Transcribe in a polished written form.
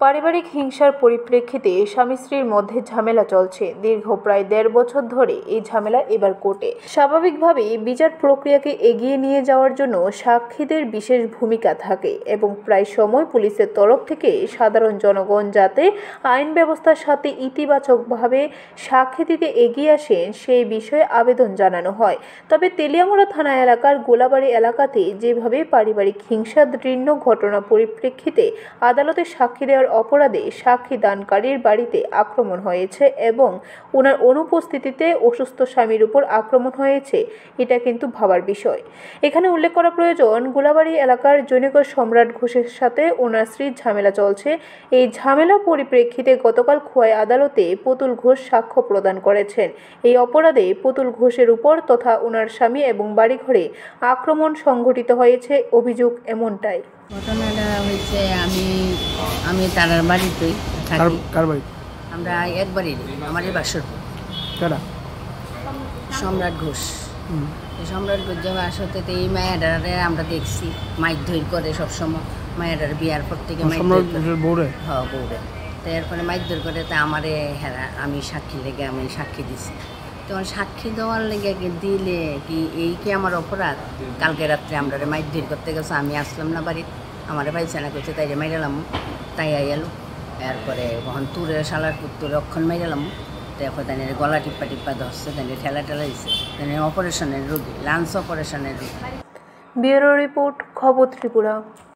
পারিবারিক হিংসার পরিপ্রেক্ষিতে স্বামী স্ত্রীর মধ্যে ঝামেলা চলছে। দীর্ঘ প্রায় ১.৫ বছর ধরে এই ঝামেলা এবার কোর্টে। স্বাভাবিকভাবেই বিচার প্রক্রিয়াকে এগিয়ে নিয়ে যাওয়ার জন্য সাক্ষীদের বিশেষ ভূমিকা থাকে এবং প্রায় সময় পুলিশের তরফ থেকে সাধারণ জনগণ যাতে আইন ব্যবস্থার সাথে ইতিবাচকভাবে সাক্ষী দিতে এগিয়ে আসেন সেই বিষয়ে আবেদন জানানো হয়। তবে তেলিয়ামুড়া থানা এলাকার গোলাবাড়ি এলাকাতে যেভাবে পারিবারিক হিংসাদৃণ্য ঘটনা পরিপ্রেক্ষিতে আদালতে সাক্ষী দেওয়ার অপরাধে সাক্ষী দানকারীর বাড়িতে আক্রমণ হয়েছে এবং ওনার অনুপস্থিতিতে অসুস্থ স্বামীর উপর আক্রমণ হয়েছে, এটা কিন্তু ভাবার বিষয়। এখানে উল্লেখ করা প্রয়োজন, গোলাবাড়ি এলাকার জনৈক সম্রাট ঘোষের সাথে ওনার স্ত্রীর ঝামেলা চলছে। এই ঝামেলা পরিপ্রেক্ষিতে গতকাল খোয়াই আদালতে পুতুল ঘোষ সাক্ষ্য প্রদান করেছেন। এই অপরাধে পুতুল ঘোষের উপর তথা ওনার স্বামী এবং বাড়িঘরে আক্রমণ সংঘটিত হয়েছে অভিযোগ এমনটাই। ঘটনাটা হয়েছে আমি তার বাড়িতেই থাকি। কার বাড়ি? আমরা একবারই আমার এই বাসরপুর সম্রাট ঘোষ। সম্রাট ঘোষ যাবে আসতে এই মায়াডারে আমরা দেখছি মাইর করে সবসময় মায়াডার বিয়ার পর থেকে বউরে তো এরপরে মাইর করে তা আমারে হেরা আমি সাক্ষী লেগে আমি সাক্ষী দিছি। তখন সাক্ষী দেওয়ার লেগে দিলে কি এই কি আমার অপরাধ? কালকে রাত্রে আমরা মাইর করতে গেছে, আমি আসলাম না বাড়িতে, আমার পাইছানা করছে তাই মাইরালাম, তাই আইয়ালো। এরপরে কখন তুরে শালার তুরে অক্ষণ মাইরালাম, তারপর তাই গলা টিপ্পা ধরছে, তাই ঠেলা দিচ্ছে, তাই অপারেশনের রোগী, লাঞ্চ অপারেশনের রোগী। ব্যুরো রিপোর্ট, খবর ত্রিপুরা।